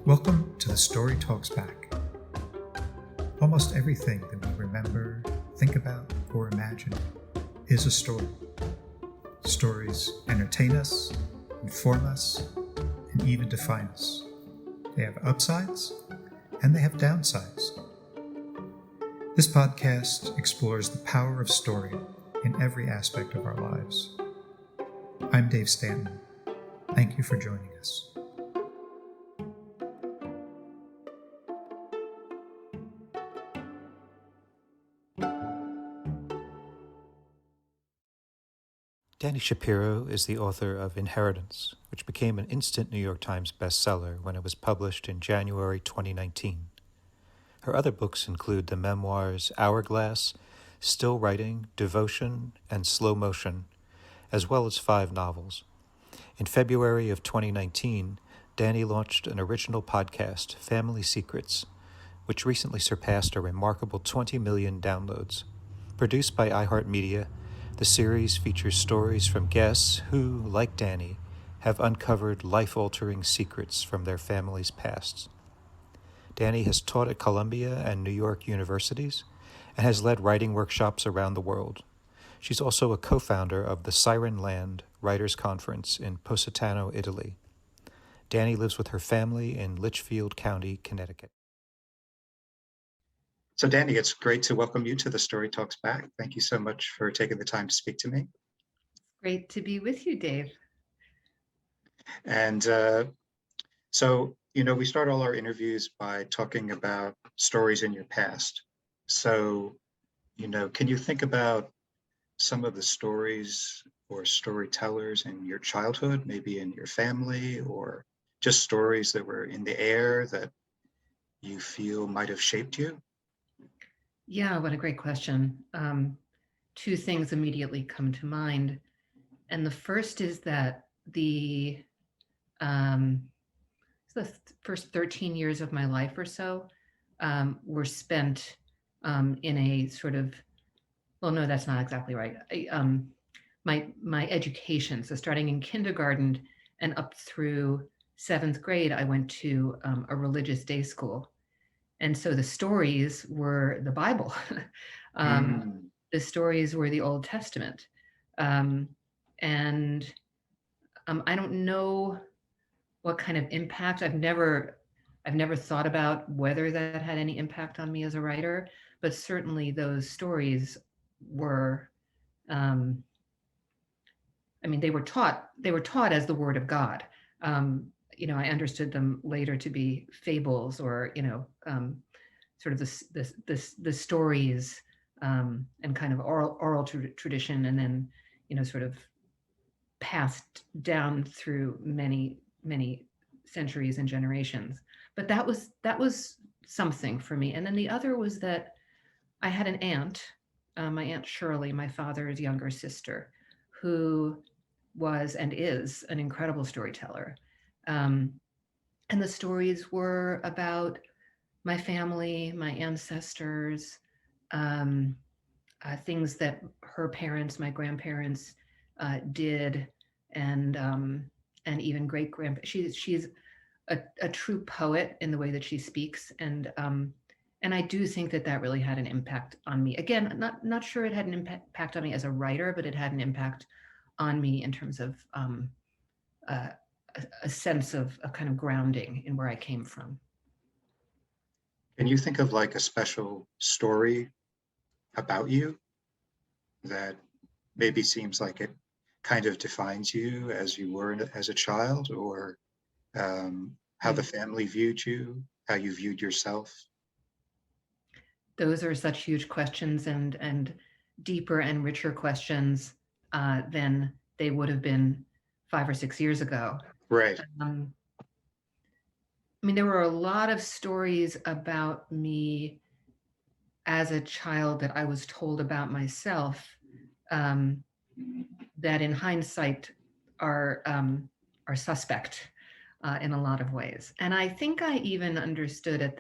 Welcome to the Story Talks Back. Almost everything that we remember, think about, or imagine is a story. Stories entertain us, inform us, and even define us. They have upsides, and they have downsides. This podcast explores the power of story in every aspect of our lives. I'm Dave Stanton. Thank you for joining us. Dani Shapiro is the author of Inheritance, which became an instant New York Times bestseller when it was published in January 2019. Her other books include the memoirs Hourglass, Still Writing, Devotion, and Slow Motion, as well as 5 novels. In February of 2019, Dani launched an original podcast, Family Secrets, which recently surpassed a remarkable 20 million downloads. Produced by iHeartMedia, the series features stories from guests who, like Dani, have uncovered life-altering secrets from their family's pasts. Dani has taught at Columbia and New York universities and has led writing workshops around the world. She's also a co-founder of the Sirenland Writers Conference in Positano, Italy. Dani lives with her family in Litchfield County, Connecticut. So Dani, it's great to welcome you to the Story Talks Back. Thank you so much for taking the time to speak to me. Great to be with you, Dave. And so, we start all our interviews by talking about stories in your past. So, can you think about some of the stories or storytellers in your childhood, maybe in your family, or just stories that were in the air that you feel might have shaped you? Yeah, what a great question. 2 things immediately come to mind. And the first is that the first 13 years of my life or so were spent in a sort of, well, no, that's not exactly right. My education, so starting in kindergarten and up through 7th grade, I went to a religious day school. And so the stories were the Bible. The stories were the Old Testament. And I don't know what kind of impact. I've never thought about whether that had any impact on me as a writer, but certainly those stories were, they were taught as the Word of God. I understood them later to be fables or, sort of the stories and kind of oral tradition, and then, sort of passed down through many centuries and generations. But that was something for me. And then the other was that I had an aunt, my Aunt Shirley, my father's younger sister, who was and is an incredible storyteller. And the stories were about my family, my ancestors, things that her parents, my grandparents, did, and even great-grandparents. She's a true poet in the way that she speaks, and I do think that really had an impact on me. Again, not sure it had an impact on me as a writer, but it had an impact on me in terms of a sense of a kind of grounding in where I came from. Can you think of like a special story about you that maybe seems like it kind of defines you as you were as a child, or how the family viewed you, how you viewed yourself? Those are such huge questions and deeper and richer questions than they would have been 5 or 6 years ago. Right. There were a lot of stories about me as a child that I was told about myself that in hindsight are suspect in a lot of ways. And I think I even understood at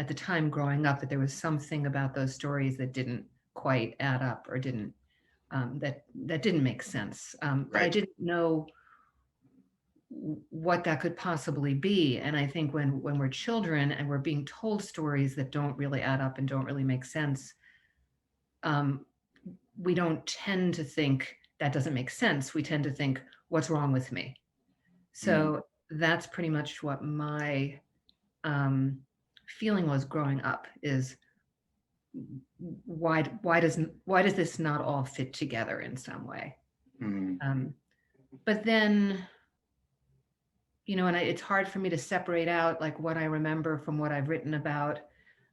the time growing up that there was something about those stories that didn't quite add up, or didn't that didn't make sense. But I didn't know what that could possibly be. And I think when we're children and we're being told stories that don't really add up and don't really make sense, we don't tend to think that doesn't make sense. We tend to think, what's wrong with me? So that's pretty much what my feeling was growing up, is why does this not all fit together in some way? But then, and it's hard for me to separate out like what I remember from what I've written about.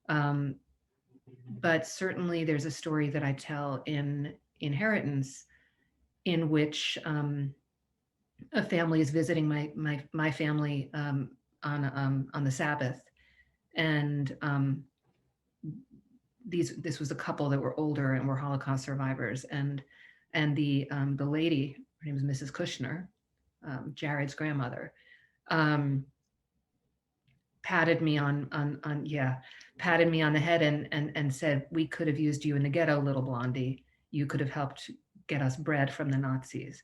But certainly there's a story that I tell in Inheritance in which a family is visiting my family on the Sabbath, and this was a couple that were older and were Holocaust survivors, and the lady, her name is Mrs. Kushner, Jared's grandmother, patted me on the head and said, "We could have used you in the ghetto, little blondie. You could have helped get us bread from the Nazis."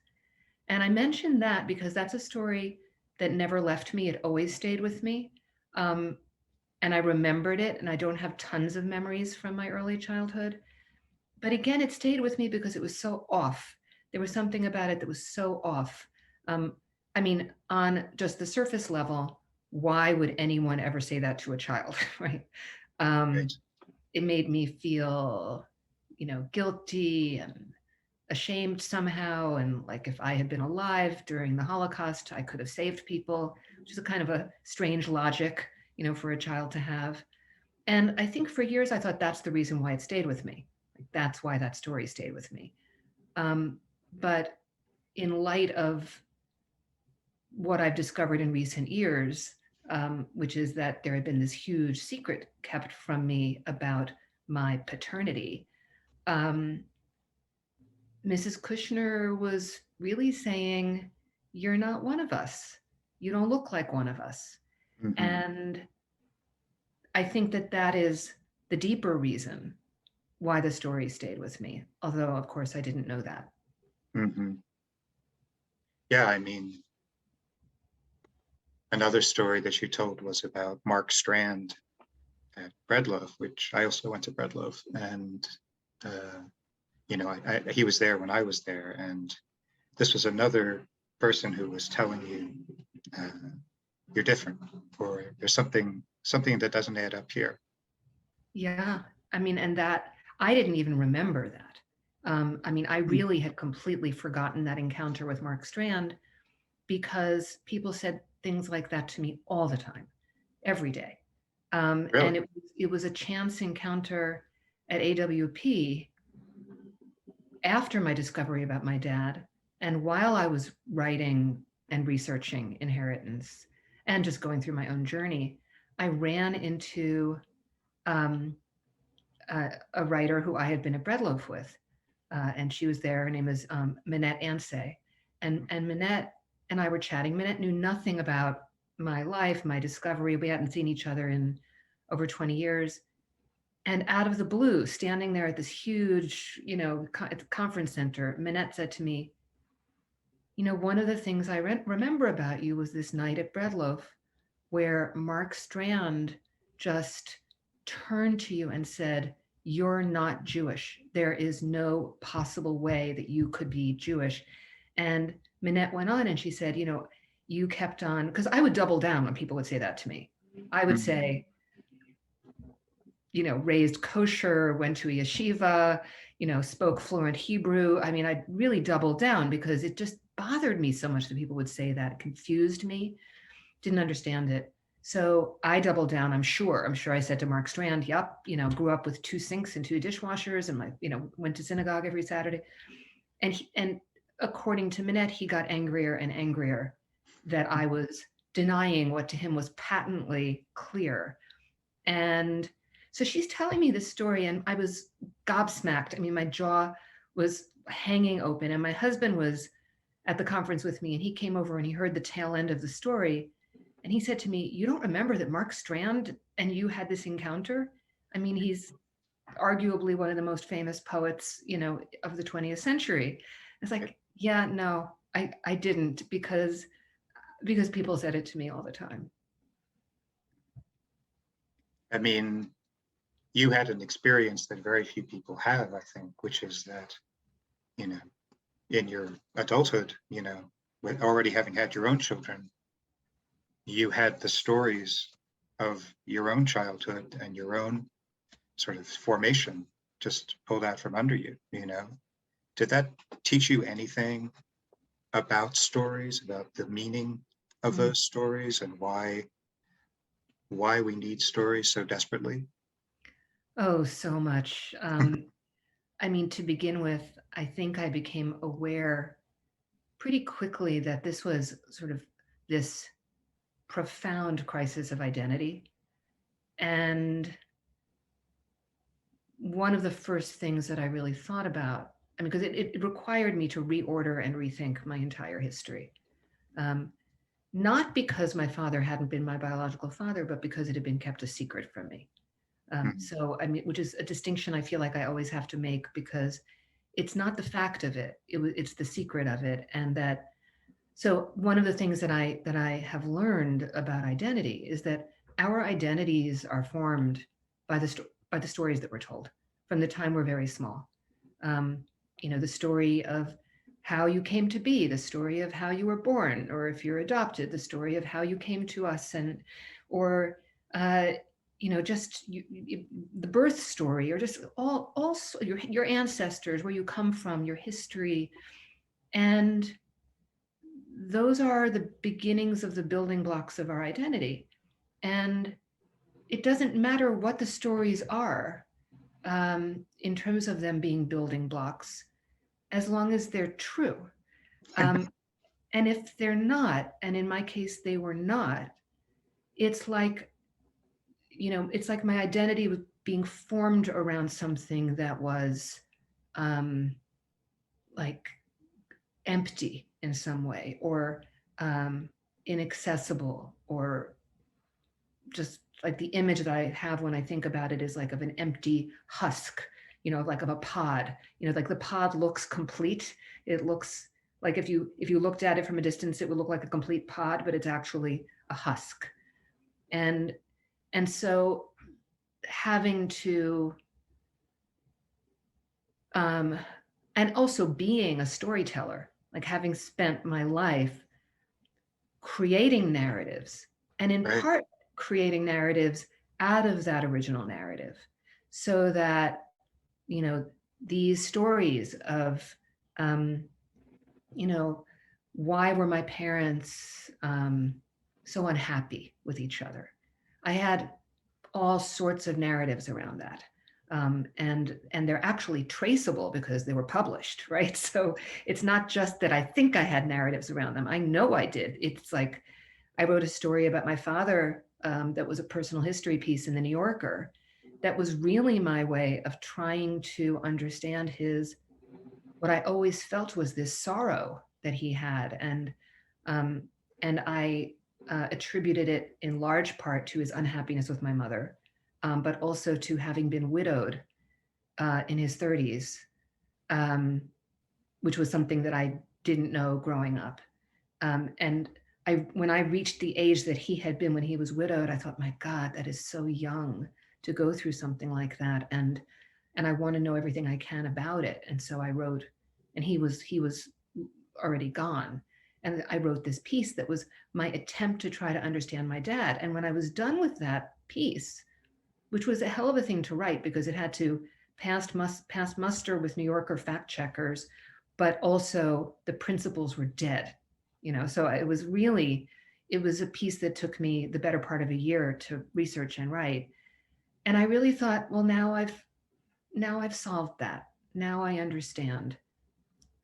And I mentioned that because that's a story that never left me. It always stayed with me. And I remembered it, and I don't have tons of memories from my early childhood. But again, it stayed with me because it was so off. There was something about it that was so off. I mean, on just the surface level, why would anyone ever say that to a child, right? Right. It made me feel, guilty and ashamed somehow. And like if I had been alive during the Holocaust, I could have saved people, which is a kind of a strange logic, for a child to have. And I think for years I thought that's the reason why it stayed with me. Like that's why that story stayed with me. But in light of what I've discovered in recent years, which is that there had been this huge secret kept from me about my paternity, Mrs. Kushner was really saying, "You're not one of us. You don't look like one of us." And I think that is the deeper reason why the story stayed with me, although of course I didn't know that. Yeah, I mean, another story that you told was about Mark Strand at Bread Loaf, which I also went to Bread Loaf, and he was there when I was there, and this was another person who was telling you you're different, or there's something that doesn't add up here. Yeah, I mean, and that I didn't even remember that. I mean, I really had completely forgotten that encounter with Mark Strand, because people said things like that to me all the time, every day. Really? And it was a chance encounter at AWP after my discovery about my dad, and while I was writing and researching Inheritance and just going through my own journey, I ran into a writer who I had been at Bread Loaf with, and she was there. Her name is Minette Ansay, and Minette and I were chatting. Minette knew nothing about my life, my discovery. We hadn't seen each other in over 20 years. And out of the blue, standing there at this huge, at the conference center, Minette said to me, "One of the things I remember about you was this night at Bread Loaf where Mark Strand just turned to you and said, 'You're not Jewish. There is no possible way that you could be Jewish.'" And Minette went on and she said, "You kept on," because I would double down when people would say that to me. I would say, raised kosher, went to a yeshiva, spoke fluent Hebrew. I mean, I really doubled down because it just bothered me so much that people would say that. It confused me, didn't understand it. So I doubled down. I'm sure I said to Mark Strand, "Yep, grew up with 2 sinks and 2 dishwashers, and went to synagogue every Saturday." And according to Minette, he got angrier and angrier that I was denying what to him was patently clear. And so she's telling me this story, and I was gobsmacked. I mean, my jaw was hanging open, and my husband was at the conference with me, and he came over and he heard the tail end of the story. And he said to me, "You don't remember that Mark Strand and you had this encounter? I mean, he's arguably one of the most famous poets, of the 20th century." It's like, yeah, no, I didn't, because Because people said it to me all the time. I mean, you had an experience that very few people have, I think, which is that, you know, in your adulthood, you know, with already having had your own children, you had the stories of your own childhood and your own sort of formation just pulled out from under you, you know. Did that teach you anything about stories, about the meaning of those stories, and why we need stories so desperately? Oh, so much. I mean, to begin with, I think I became aware pretty quickly that this was sort of this profound crisis of identity. And one of the first things that I really thought about, I mean, because it required me to reorder and rethink my entire history. Not because my father hadn't been my biological father, but because it had been kept a secret from me. So, I mean, which is a distinction I feel like I always have to make, because it's not the fact of it, it's the secret of it. And that, so one of the things that I have learned about identity is that our identities are formed by the stories that we're told from the time we're very small. You know, the story of how you came to be, the story of how you were born, or if you're adopted, the story of how you came to us, and or you know, just the birth story, or just all your ancestors, where you come from, your history. And those are the beginnings of the building blocks of our identity. And it doesn't matter what the stories are, in terms of them being building blocks, as long as they're true. And if they're not, and in my case, they were not, it's like, you know, it's like my identity was being formed around something that was like empty in some way, or inaccessible, or just like the image that I have when I think about it is like of an empty husk, you know, like of a pod, you know, like the pod looks complete. It looks like if you looked at it from a distance, it would look like a complete pod, but it's actually a husk. And so having to and also being a storyteller, like having spent my life creating narratives, and in Right. part creating narratives out of that original narrative, so that, you know, these stories of, you know, why were my parents so unhappy with each other? I had all sorts of narratives around that. And they're actually traceable because they were published, right? So it's not just that I think I had narratives around them. I know I did. It's like I wrote a story about my father that was a personal history piece in the New Yorker. That was really my way of trying to understand what I always felt was this sorrow that he had, um, and I attributed it in large part to his unhappiness with my mother, but also to having been widowed in his 30s, which was something that I didn't know growing up. And when I reached the age that he had been when he was widowed, I thought, my God, that is so young to go through something like that, and I want to know everything I can about it. And so I wrote, and he was already gone. And I wrote this piece that was my attempt to try to understand my dad. And when I was done with that piece, which was a hell of a thing to write because it had to pass muster with New Yorker fact checkers, but also the principles were dead, you know. So it was a piece that took me the better part of a year to research and write. And I really thought, well, now I've solved that. Now I understand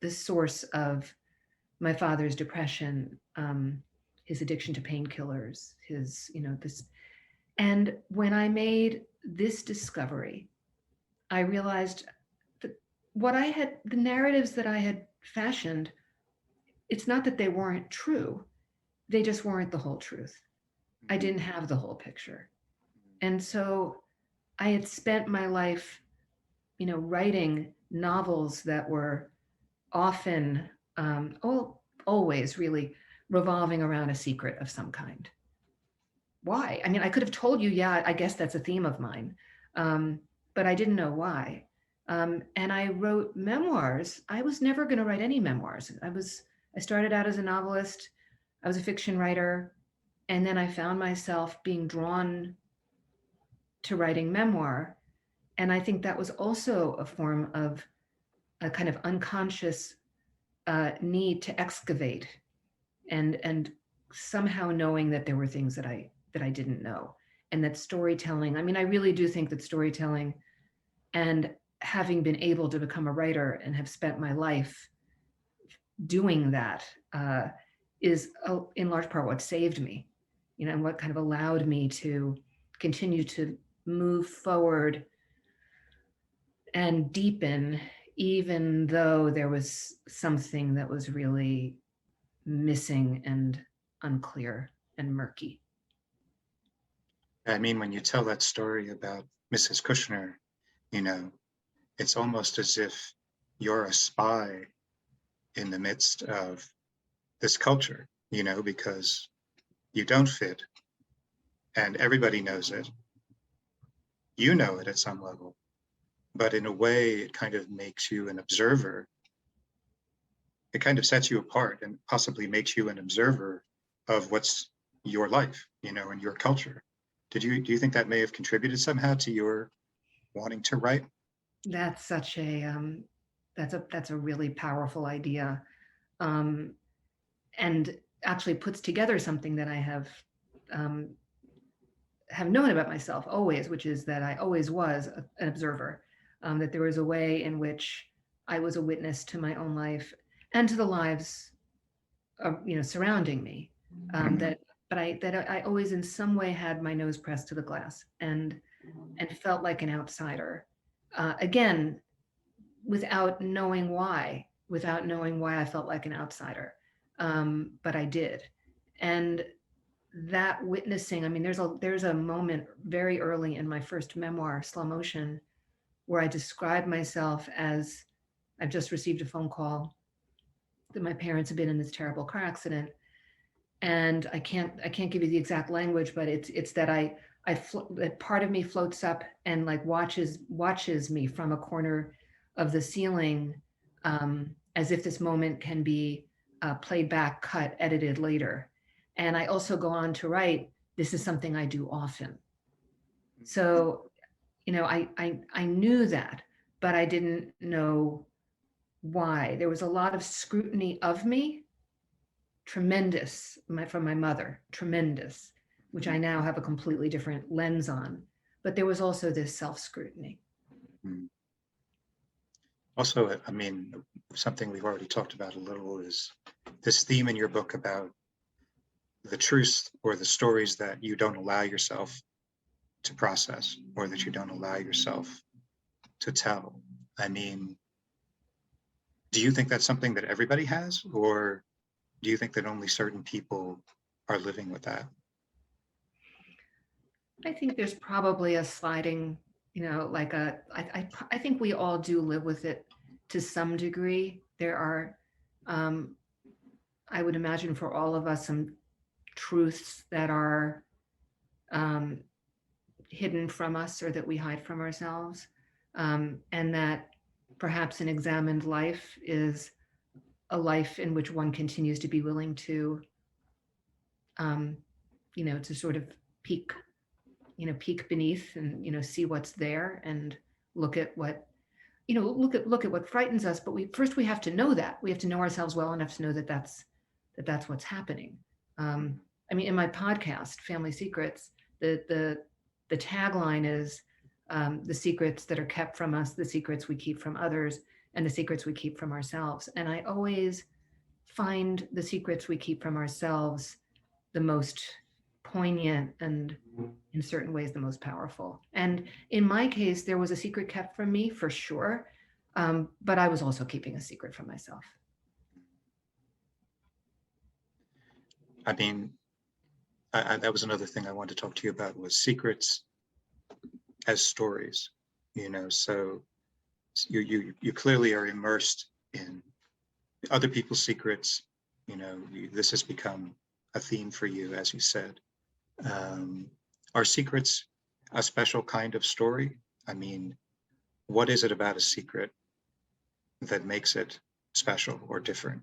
the source of my father's depression, his addiction to painkillers, his, you know, this. And when I made this discovery, I realized that the narratives that I had fashioned, it's not that they weren't true, they just weren't the whole truth. I didn't have the whole picture. And so I had spent my life, you know, writing novels that were often, always really revolving around a secret of some kind. Why? I mean, I could have told you, yeah, I guess that's a theme of mine, but I didn't know why. And I wrote memoirs. I was never going to write any memoirs. I started out as a novelist. I was a fiction writer. And then I found myself being drawn to writing memoir. And I think that was also a form of a kind of unconscious need to excavate and somehow knowing that there were things that I didn't know, and that storytelling, I mean, I really do think that storytelling, and having been able to become a writer and have spent my life doing that, is in large part what saved me, you know, and what kind of allowed me to continue to move forward and deepen, even though there was something that was really missing and unclear and murky. I mean, when you tell that story about Mrs. Kushner, you know, it's almost as if you're a spy in the midst of this culture, you know, because you don't fit and everybody knows it. You know it at some level, but in a way it kind of makes you an observer. It kind of sets you apart and possibly makes you an observer of what's your life, you know, and your culture. Do you think that may have contributed somehow to your wanting to write? That's such a that's a really powerful idea, and actually puts together something that I have known about myself always, which is that I always was an observer, that there was a way in which I was a witness to my own life and to the lives of, you know, surrounding me, that I always in some way had my nose pressed to the glass and felt like an outsider, again, without knowing why I felt like an outsider, but I did. And that witnessing, I mean, there's a moment very early in my first memoir, Slow Motion, where I describe myself as, I've just received a phone call that my parents have been in this terrible car accident, and I can't give you the exact language, but it's that that part of me floats up and like watches me from a corner of the ceiling, as if this moment can be played back, cut, edited later. And I also go on to write, this is something I do often. So, you know, I knew that, but I didn't know why. There was a lot of scrutiny of me, tremendous, from my mother, tremendous, which I now have a completely different lens on. But there was also this self-scrutiny. Also, I mean, something we've already talked about a little is this theme in your book about the truths or the stories that you don't allow yourself to process, or that you don't allow yourself to tell. I mean, do you think that's something that everybody has, or do you think that only certain people are living with that? I think there's probably a sliding, you know, like I think we all do live with it to some degree. There are, I would imagine for all of us, some truths that are hidden from us or that we hide from ourselves, and that perhaps an examined life is a life in which one continues to be willing to, you know, to sort of peek beneath and, you know, see what's there and look at what, you know, look at what frightens us. But we have to know that. We have to know ourselves well enough to know that that's what's happening. I mean, in my podcast, Family Secrets, the tagline is, the secrets that are kept from us, the secrets we keep from others, and the secrets we keep from ourselves. And I always find the secrets we keep from ourselves the most poignant and, in certain ways, the most powerful. And in my case, there was a secret kept from me for sure, but I was also keeping a secret from myself. I mean, that was another thing I wanted to talk to you about, was secrets as stories, you know. So you clearly are immersed in other people's secrets, this has become a theme for you, as you said. Are secrets a special kind of story? I mean, what is it about a secret that makes it special or different?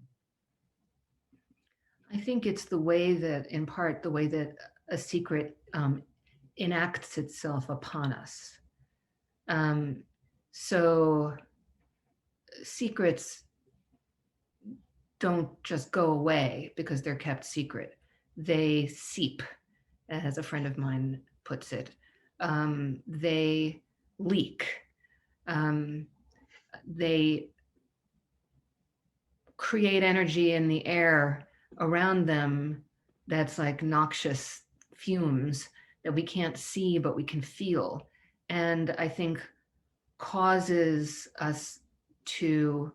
I think it's the way that, in part, the way that a secret enacts itself upon us. So secrets don't just go away because they're kept secret. They seep, as a friend of mine puts it. They leak. They create energy in the air around them that's like noxious fumes that we can't see, but we can feel. And I think causes us to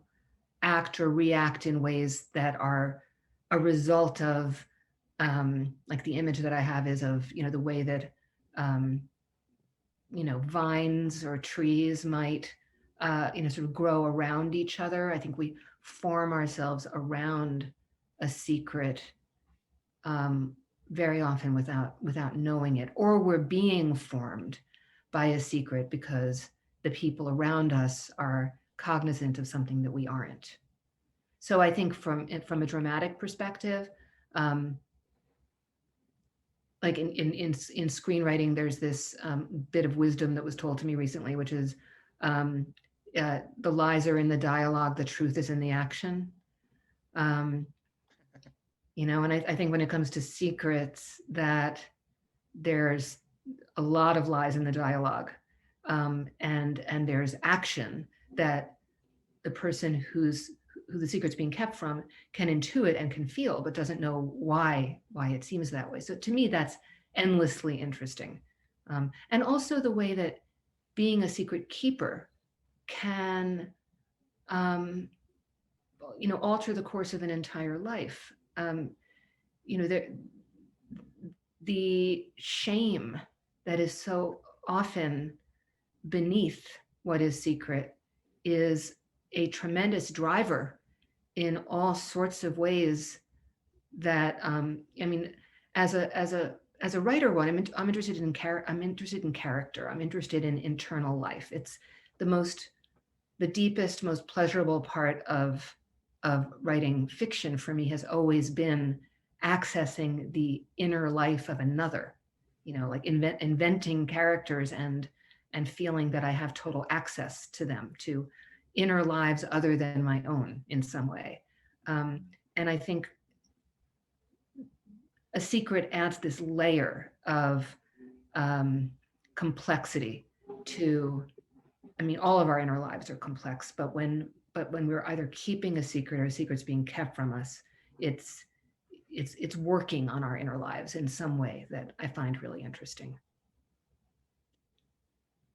act or react in ways that are a result of, like the image that I have is of, the way that, vines or trees might, sort of grow around each other. I think we form ourselves around a secret very often without knowing it, or we're being formed by a secret because the people around us are cognizant of something that we aren't. So I think from a dramatic perspective, like in screenwriting, there's this bit of wisdom that was told to me recently, which is the lies are in the dialogue, the truth is in the action. And I think when it comes to secrets, that there's a lot of lies in the dialogue, and there's action that the person who the secret's being kept from can intuit and can feel, but doesn't know why it seems that way. So to me, that's endlessly interesting. And also the way that being a secret keeper can, alter the course of an entire life. The shame that is so often beneath what is secret is a tremendous driver in all sorts of ways that, as a writer, I'm interested in character. I'm interested in internal life. It's the deepest, most pleasurable part of writing fiction for me has always been accessing the inner life of another, like inventing characters and feeling that I have total access to them, to inner lives other than my own in some way. And I think a secret adds this layer of complexity to, all of our inner lives are complex, but when we're either keeping a secret or a secret's being kept from us, it's working on our inner lives in some way that I find really interesting.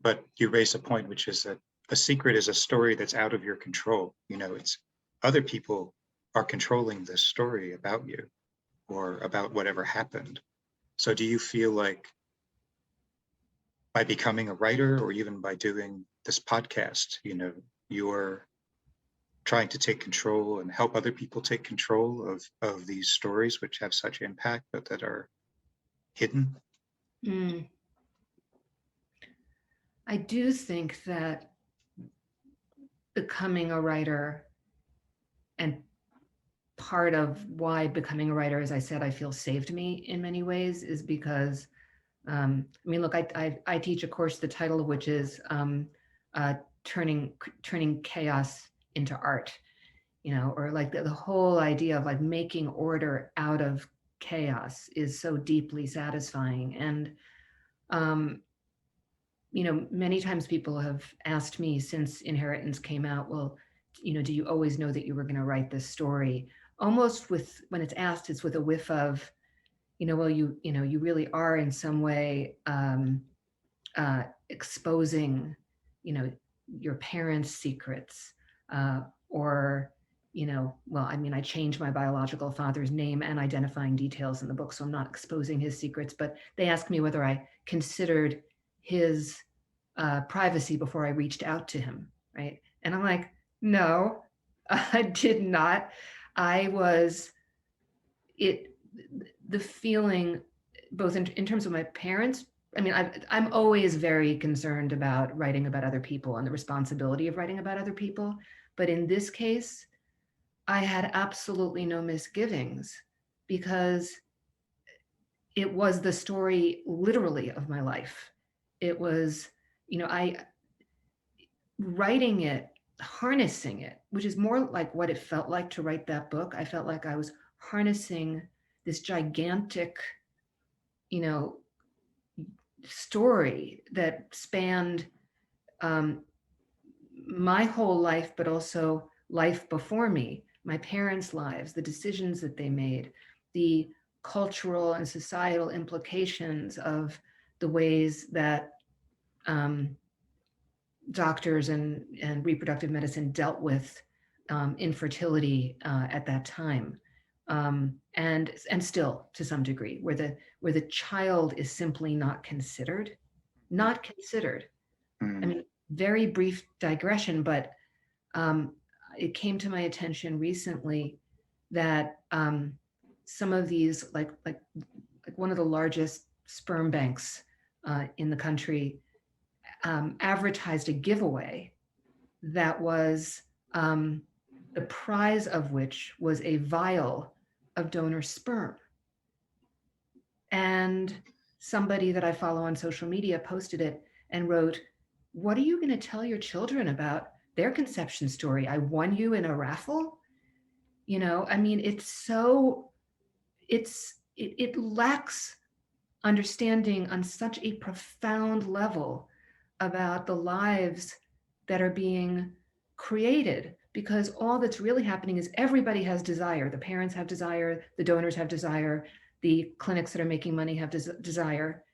But you raise a point, which is that a secret is a story that's out of your control. It's other people are controlling this story about you or about whatever happened. So do you feel like by becoming a writer or even by doing this podcast, you're trying to take control and help other people take control of these stories which have such impact but that are hidden? I do think that becoming a writer, and part of why becoming a writer, as I said, I feel saved me in many ways, is because, look, I teach a course, the title of which is turning chaos into art, or like the whole idea of like making order out of chaos is so deeply satisfying. And, many times people have asked me since Inheritance came out, well, do you always know that you were going to write this story? Almost when it's asked, it's with a whiff of, well, you really are in some way exposing, your parents' secrets, or, well, I changed my biological father's name and identifying details in the book, so I'm not exposing his secrets, but they asked me whether I considered his privacy before I reached out to him, right? And I'm like, no, I did not. I was the feeling, both in terms of my parents, I mean, I'm always very concerned about writing about other people and the responsibility of writing about other people. But in this case, I had absolutely no misgivings, because it was the story literally of my life. It was, I writing it, harnessing it, which is more like what it felt like to write that book. I felt like I was harnessing this gigantic, you know, story that spanned my whole life, but also life before me, my parents' lives, the decisions that they made, the cultural and societal implications of the ways that doctors and reproductive medicine dealt with infertility at that time, and still to some degree, where the child is simply not considered. I mean, very brief digression, but it came to my attention recently that some of these, like one of the largest sperm banks in the country, advertised a giveaway that was the prize of which was a vial of donor sperm. And somebody that I follow on social media posted it and wrote, "What are you going to tell your children about their conception story? I won you in a raffle?" I mean, it lacks understanding on such a profound level about the lives that are being created, because all that's really happening is everybody has desire. The parents have desire, the donors have desire, the clinics that are making money have desire,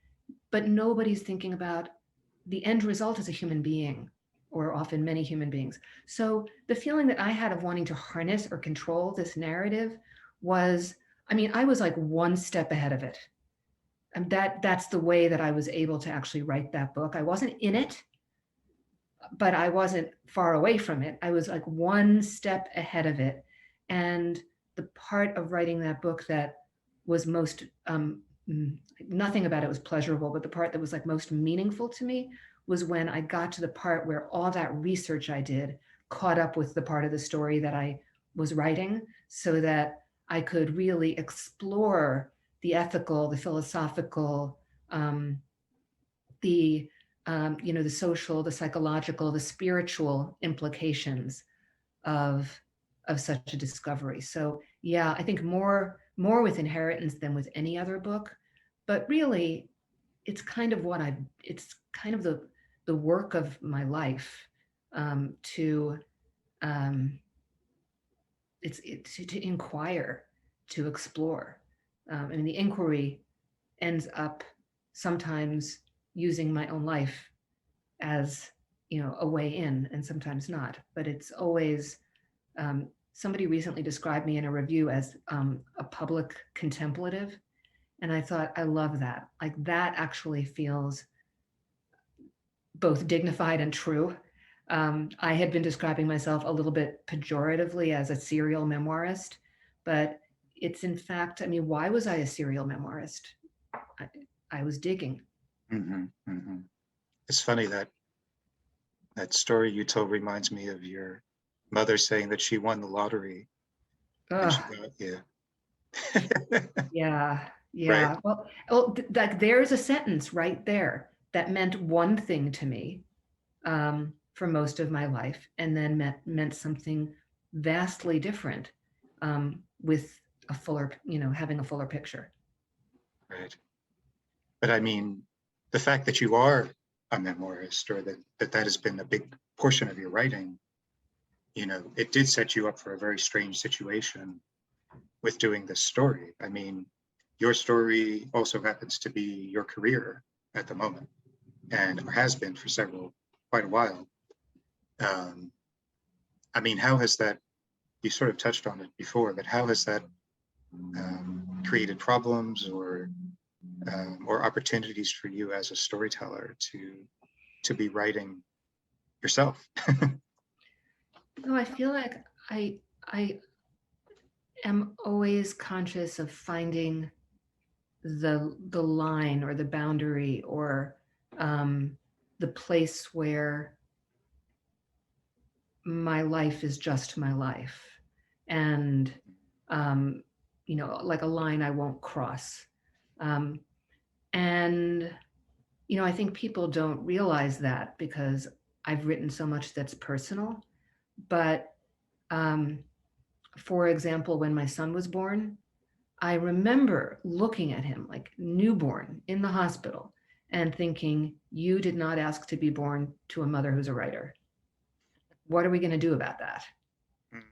but nobody's thinking about the end result as a human being, or often many human beings. So the feeling that I had of wanting to harness or control this narrative was, I mean, I was like one step ahead of it. And that's the way that I was able to actually write that book. I wasn't in it, but I wasn't far away from it. I was like one step ahead of it. And the part of writing that book that was most, nothing about it was pleasurable, but the part that was like most meaningful to me was when I got to the part where all that research I did caught up with the part of the story that I was writing, so that I could really explore the ethical, the philosophical, the the social, the psychological, the spiritual implications of such a discovery. So yeah, I think more with Inheritance than with any other book, but really, it's kind of it's kind of the work of my life, to to inquire, to explore. I mean, the inquiry ends up sometimes using my own life as a way in, and sometimes not. But it's always, somebody recently described me in a review as a public contemplative, and I thought, I love that. Like, that actually feels both dignified and true. I had been describing myself a little bit pejoratively as a serial memoirist, but it's, in fact, I mean, why was I a serial memoirist? I was digging. It's funny that story you told reminds me of your mother saying that she won the lottery. And she got, yeah. Right. Well, like, there's a sentence right there that meant one thing to me for most of my life, and then meant something vastly different with a fuller, having a fuller picture. Right. But I mean, the fact that you are a memoirist, or that has been a big portion of your writing, it did set you up for a very strange situation with doing this story. I mean, your story also happens to be your career at the moment, and has been for quite a while. I mean, how has that, you sort of touched on it before, but how has that created problems or opportunities for you as a storyteller to be writing yourself? No, I feel like I am always conscious of finding the line or the boundary or the place where my life is just my life, and like a line I won't cross. And I think people don't realize that because I've written so much that's personal. But for example, when my son was born, I remember looking at him like newborn in the hospital and thinking, you did not ask to be born to a mother who's a writer. What are we going to do about that?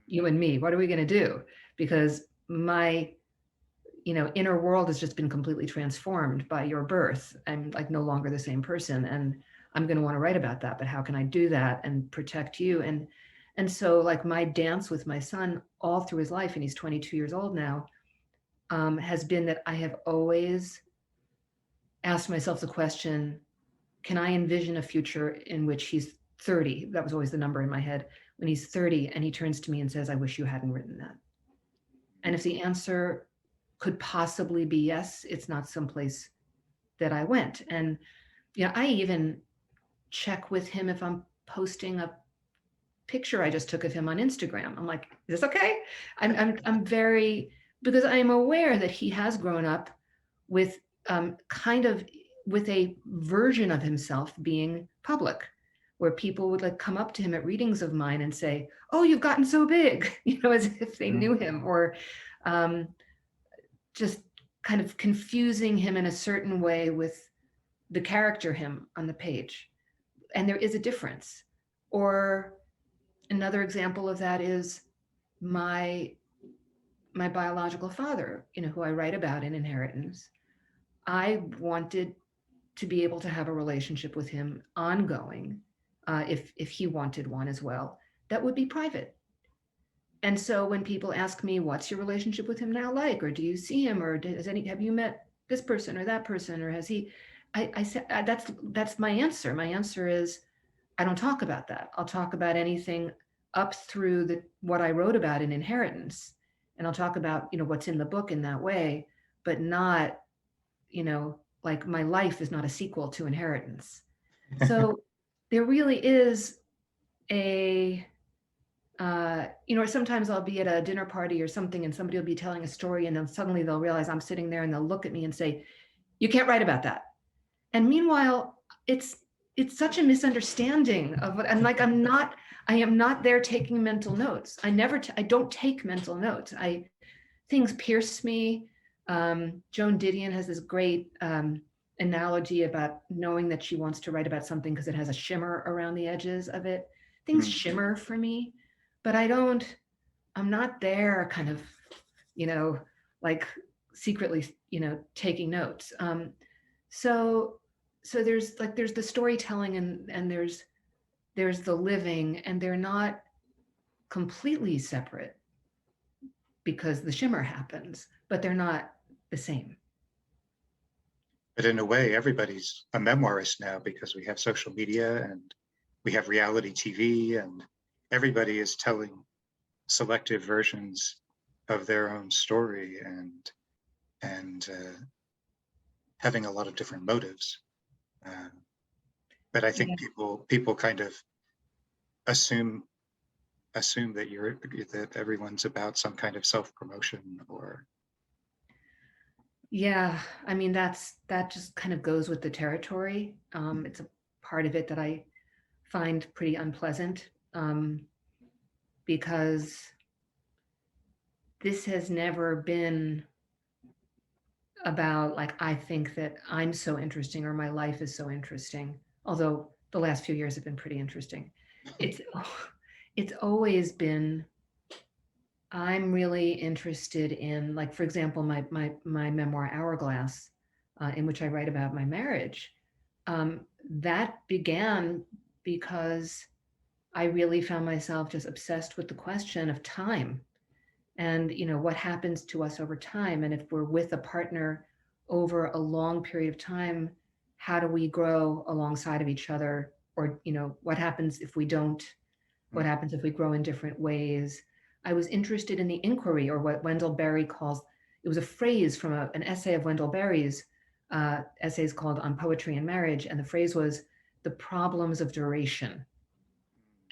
You and me, what are we going to do? Because my inner world has just been completely transformed by your birth. I'm like no longer the same person, and I'm going to want to write about that, but how can I do that and protect you? And so like my dance with my son all through his life, and he's 22 years old now, has been that I have always asked myself the question, can I envision a future in which he's 30? That was always the number in my head. When he's 30 and he turns to me and says, I wish you hadn't written that. And if the answer could possibly be yes, it's not someplace that I went. And I even check with him if I'm posting a picture I just took of him on Instagram. I'm like, is this okay? I'm very, because I'm aware that he has grown up with kind of with a version of himself being public, where people would like come up to him at readings of mine and say, oh, you've gotten so big, as if they knew him, or just kind of confusing him in a certain way with the character him on the page. And there is a difference. Or another example of that is my biological father, who I write about in Inheritance. I wanted to be able to have a relationship with him ongoing, if he wanted one as well, that would be private. And so when people ask me, what's your relationship with him now like, or do you see him, or have you met this person or that person, or has he, I said, that's my answer. My answer is, I don't talk about that. I'll talk about anything up through what I wrote about in Inheritance. And I'll talk about, what's in the book in that way, but not, like my life is not a sequel to Inheritance. So there really is a, or sometimes I'll be at a dinner party or something and somebody will be telling a story and then suddenly they'll realize I'm sitting there and they'll look at me and say, you can't write about that. And meanwhile, it's such a misunderstanding of what, and like, I am not there taking mental notes. I don't take mental notes. Things pierce me. Joan Didion has this great analogy about knowing that she wants to write about something because it has a shimmer around the edges of it. Things shimmer for me, but I'm not there kind of, like secretly, taking notes. So there's the storytelling and there's the living, and they're not completely separate because the shimmer happens, but they're not the same. But in a way, everybody's a memoirist now because we have social media and we have reality TV, and everybody is telling selective versions of their own story and having a lot of different motives. But I think people kind of assume that everyone's about some kind of self-promotion or. Yeah, I mean, that just kind of goes with the territory. It's a part of it that I find pretty unpleasant, because this has never been about like, I think that I'm so interesting or my life is so interesting, although the last few years have been pretty interesting. It's always been, I'm really interested in, like, for example, my memoir Hourglass, in which I write about my marriage. That began because I really found myself just obsessed with the question of time and, what happens to us over time. And if we're with a partner over a long period of time, how do we grow alongside of each other? Or, what happens if we don't? What happens if we grow in different ways? I was interested in the inquiry, or what Wendell Berry calls, it was a phrase from an essay of Wendell Berry's, essays called On Poetry and Marriage. And the phrase was the problems of duration.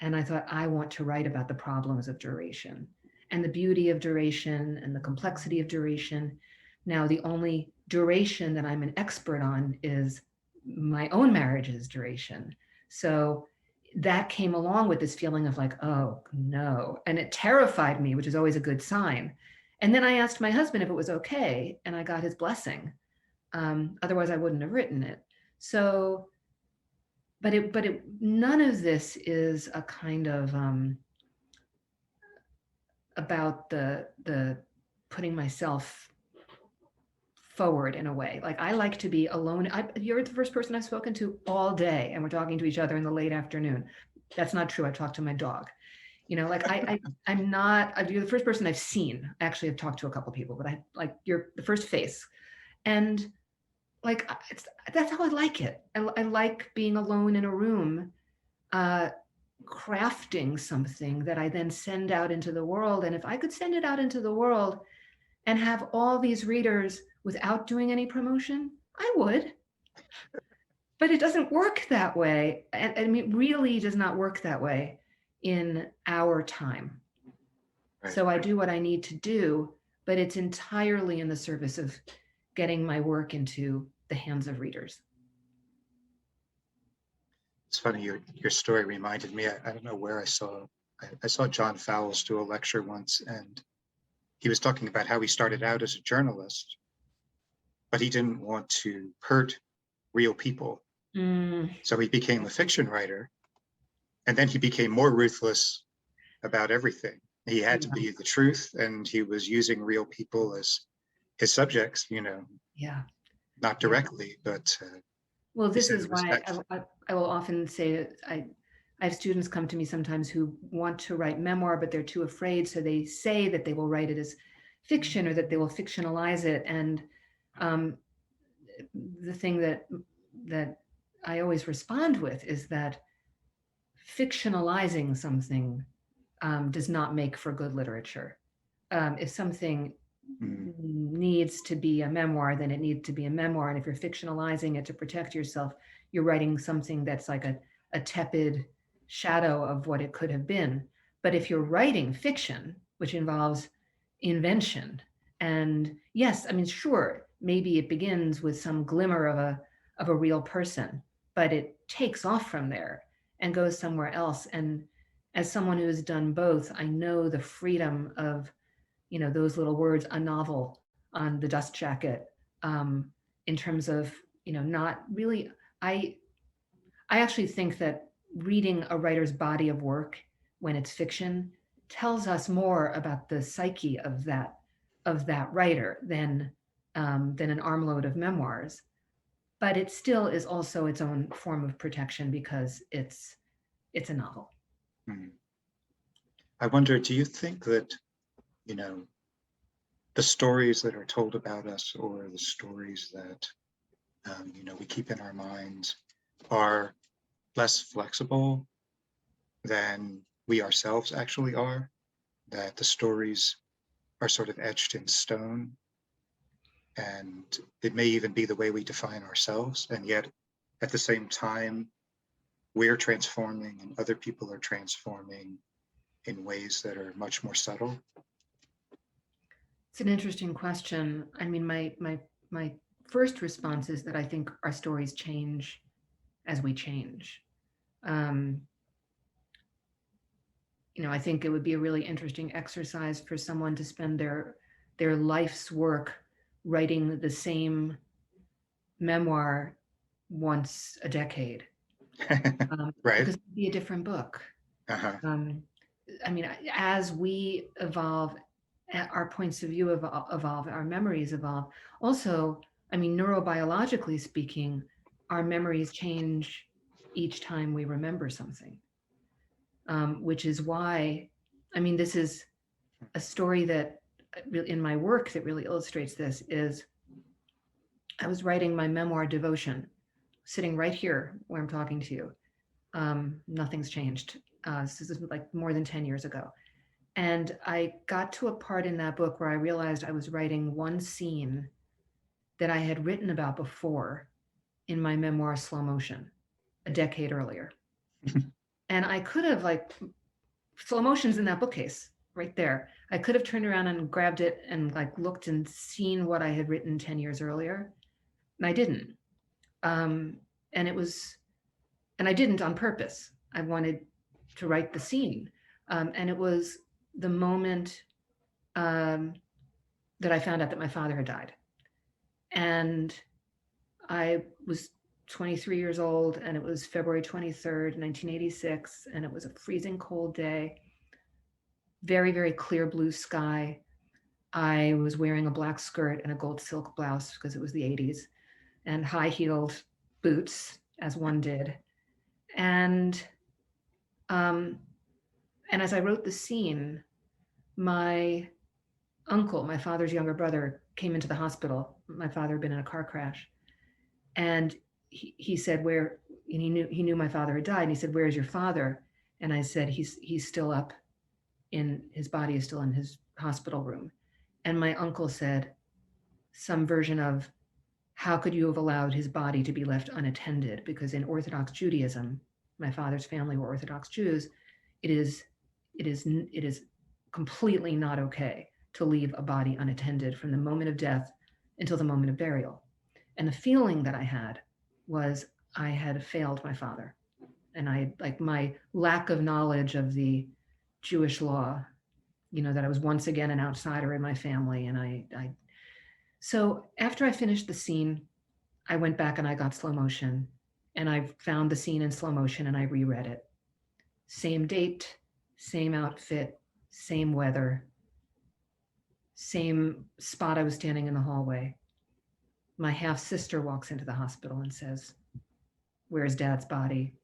And I thought, I want to write about the problems of duration and the beauty of duration and the complexity of duration. Now, the only duration that I'm an expert on is my own marriage's duration. So that came along with this feeling of like, oh no. And it terrified me, which is always a good sign. And then I asked my husband if it was okay, and I got his blessing. Otherwise I wouldn't have written it. So, but none of this is a kind of about the putting myself forward in a way. Like, I like to be alone. You're the first person I've spoken to all day, and we're talking to each other in the late afternoon. That's not true. I talked to my dog. You know, like I'm not, you're the first person I've seen. Actually, I've talked to a couple of people, but you're the first face. And like, that's how I like it. I like being alone in a room, crafting something that I then send out into the world. And if I could send it out into the world and have all these readers without doing any promotion, I would. But it doesn't work that way. And I mean, it really does not work that way in our time. Right. So I do what I need to do, but it's entirely in the service of getting my work into the hands of readers. It's funny, your story reminded me, I don't know where I saw John Fowles do a lecture once, and he was talking about how he started out as a journalist, but he didn't want to hurt real people. So he became a fiction writer, and then he became more ruthless about everything. He had to be the truth, and he was using real people as his subjects, you know. Yeah. Not directly, but well, this is why I will often say that I have students come to me sometimes who want to write memoir, but they're too afraid. So they say that they will write it as fiction, or that they will fictionalize it. And the thing that I always respond with is that fictionalizing something does not make for good literature. If something needs to be a memoir, then it needs to be a memoir. And if you're fictionalizing it to protect yourself, you're writing something that's like a tepid shadow of what it could have been. But if you're writing fiction, which involves invention, and yes, I mean, sure, maybe it begins with some glimmer of a real person, but it takes off from there and goes somewhere else. And as someone who has done both, I know the freedom of, you know, those little words, a novel on the dust jacket, in terms of, you know, not really, I actually think that reading a writer's body of work when it's fiction tells us more about the psyche of that writer than an armload of memoirs. But it still is also its own form of protection because it's a novel. I wonder, do you think that, you know, the stories that are told about us, or the stories that, you know, we keep in our minds, are less flexible than we ourselves actually are? That the stories are sort of etched in stone, and it may even be the way we define ourselves, and yet at the same time we're transforming and other people are transforming in ways that are much more subtle? It's an interesting question. I mean, my first response is that I think our stories change as we change. You know, I think it would be a really interesting exercise for someone to spend their life's work writing the same memoir once a decade. Right. Because it'd be a different book. I mean, as we evolve, our points of view evolve, our memories evolve. Also, I mean, neurobiologically speaking, our memories change each time we remember something, which is why, I mean, this is a story that in my work that really illustrates this. Is I was writing my memoir Devotion, sitting right here where I'm talking to you. Nothing's changed. This is like more than 10 years ago. And I got to a part in that book where I realized I was writing one scene that I had written about before in my memoir, Slow Motion, a decade earlier. And I could have, like, Slow Motion's in that bookcase right there. I could have turned around and grabbed it and like looked and seen what I had written 10 years earlier. And I didn't. And it was, and I didn't on purpose. I wanted to write the scene. And it was the moment that I found out that my father had died. And I was 23 years old, and it was February 23rd, 1986, and it was a freezing cold day, very, very clear blue sky. I was wearing a black skirt and a gold silk blouse because it was the 80s, and high-heeled boots, as one did. And as I wrote the scene, my uncle, my father's younger brother, came into the hospital. My father had been in a car crash, and he said, "Where?" And he knew my father had died. And he said, "Where is your father?" And I said, "He's still up. His body is still in his hospital room." And my uncle said some version of, "How could you have allowed his body to be left unattended?" Because in Orthodox Judaism, my father's family were Orthodox Jews, it is completely not okay to leave a body unattended from the moment of death until the moment of burial. And the feeling that I had was I had failed my father. And I, like, my lack of knowledge of the Jewish law, that I was once again an outsider in my family. And so after I finished the scene, I went back and I got Slow Motion, and I found the scene in slow motion and I reread it. Same date, same outfit, same weather, same spot I was standing in the hallway. My half sister walks into the hospital and says, "Where's Dad's body?"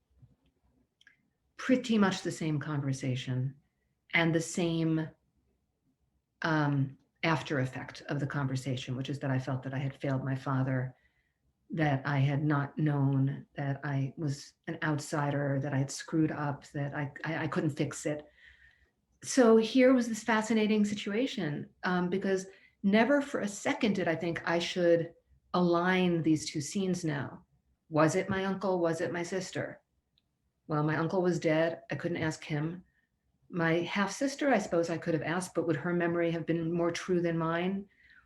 Pretty much the same conversation and the same after effect of the conversation, which is that I felt that I had failed my father, that I had not known, that I was an outsider, that I had screwed up, that I couldn't fix it. So here was this fascinating situation, because never for a second did I think I should align these two scenes now. Was it my uncle? Was it my sister? Well, my uncle was dead. I couldn't ask him. My half sister, I suppose I could have asked, but would her memory have been more true than mine?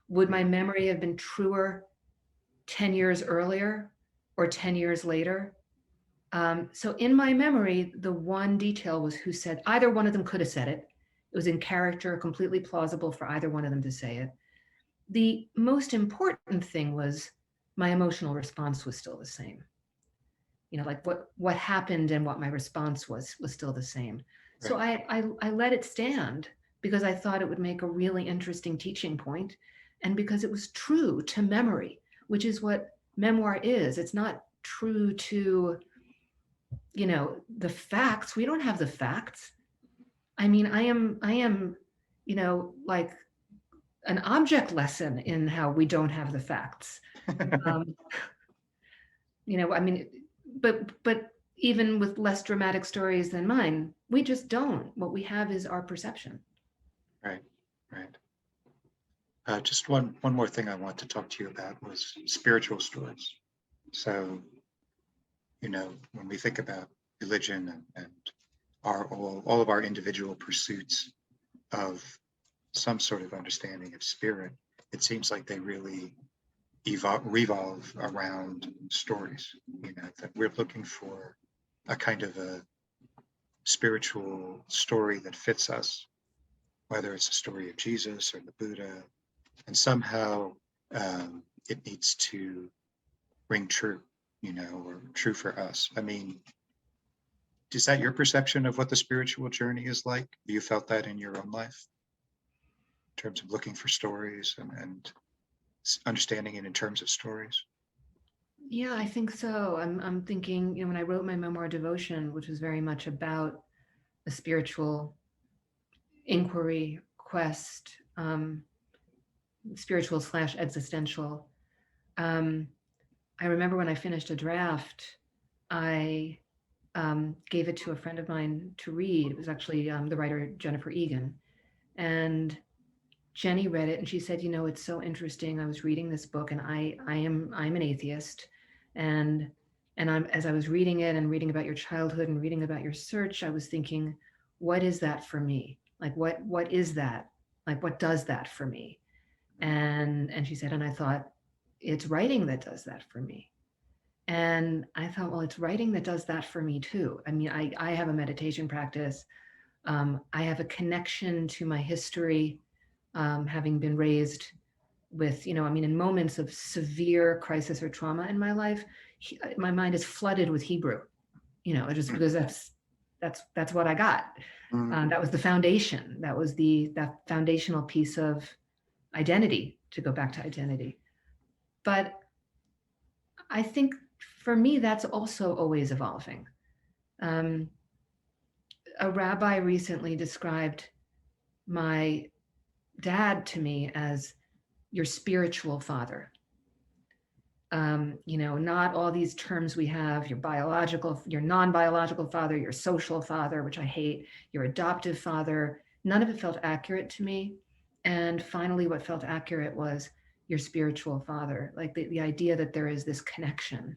Would my memory have been truer 10 years earlier or 10 years later? So in my memory, the one detail was who said, either one of them could have said it. It was in character, completely plausible for either one of them to say it. The most important thing was my emotional response was still the same. Like what happened and what my response was still the same. Right. So I let it stand because I thought it would make a really interesting teaching point, and because it was true to memory, which is what memoir is. It's not true to, the facts. We don't have the facts. I mean, I am, like an object lesson in how we don't have the facts. I mean, but even with less dramatic stories than mine, we just don't. What we have is our perception. Right. Just one more thing I want to talk to you about was spiritual stories. So, when we think about religion and all of our individual pursuits of some sort of understanding of spirit, it seems like they really revolve around stories, that we're looking for a kind of a spiritual story that fits us, whether it's a story of Jesus or the Buddha, and somehow it needs to ring true, or true for us. I mean, is that your perception of what the spiritual journey is like? Have you felt that in your own life in terms of looking for stories and understanding it in terms of stories? Yeah, I think so. I'm thinking, when I wrote my memoir Devotion, which was very much about a spiritual inquiry, quest, spiritual / existential. I remember when I finished a draft, I gave it to a friend of mine to read. It was actually the writer Jennifer Egan, And Jenny read it and she said, it's so interesting. I was reading this book and I'm an atheist. And as I was reading it and reading about your childhood and reading about your search, I was thinking, what is that for me? Like, what is that? Like, what does that for me? And she said, and I thought, it's writing that does that for me. And I thought, well, it's writing that does that for me too. I mean, I have a meditation practice. I have a connection to my history, having been raised with, in moments of severe crisis or trauma in my life, my mind is flooded with Hebrew, just because that's what I got. That was the foundation. That was that foundational piece of identity, to go back to identity. But I think for me, that's also always evolving. A rabbi recently described my dad to me as your spiritual father. Not all these terms we have, your biological, your non-biological father, your social father, which I hate, your adoptive father. None of it felt accurate to me. And finally, what felt accurate was your spiritual father, like the idea that there is this connection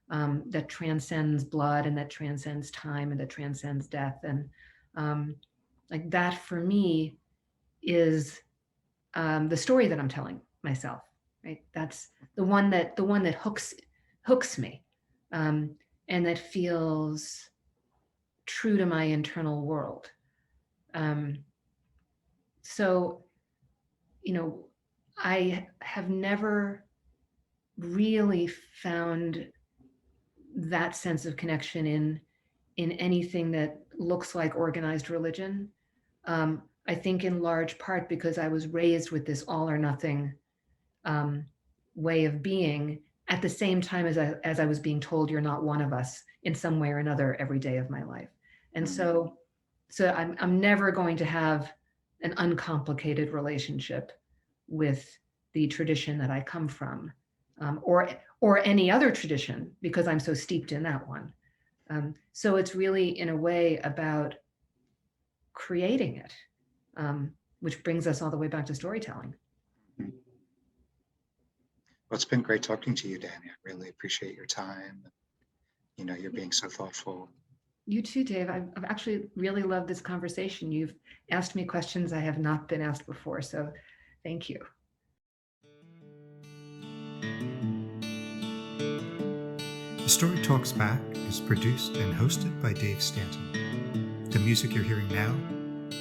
that transcends blood and that transcends time and that transcends death. And like that for me is the story that I'm telling myself, right? That's the one that hooks me, and that feels true to my internal world. So, I have never really found that sense of connection in anything that looks like organized religion. I think in large part because I was raised with this all or nothing way of being, at the same time as I was being told you're not one of us in some way or another every day of my life. And so I'm never going to have an uncomplicated relationship with the tradition that I come from, or any other tradition, because I'm so steeped in that one. So it's really, in a way, about creating it, which brings us all the way back to storytelling. Well, it's been great talking to you, Dani. I really appreciate your time. You're being so thoughtful. You too, Dave. I've actually really loved this conversation. You've asked me questions I have not been asked before, so thank you. The Story Talks Back is produced and hosted by Dave Stanton. The music you're hearing now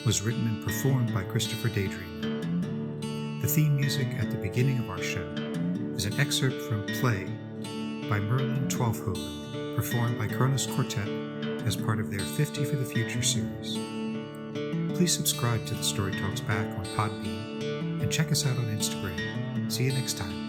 was written and performed by Christopher Daydream. The theme music at the beginning of our show is an excerpt from Play by Merlin Twelfhoven, performed by Kronos Quartet as part of their 50 for the Future series. Please subscribe to The Story Talks Back on Podbean and check us out on Instagram. See you next time.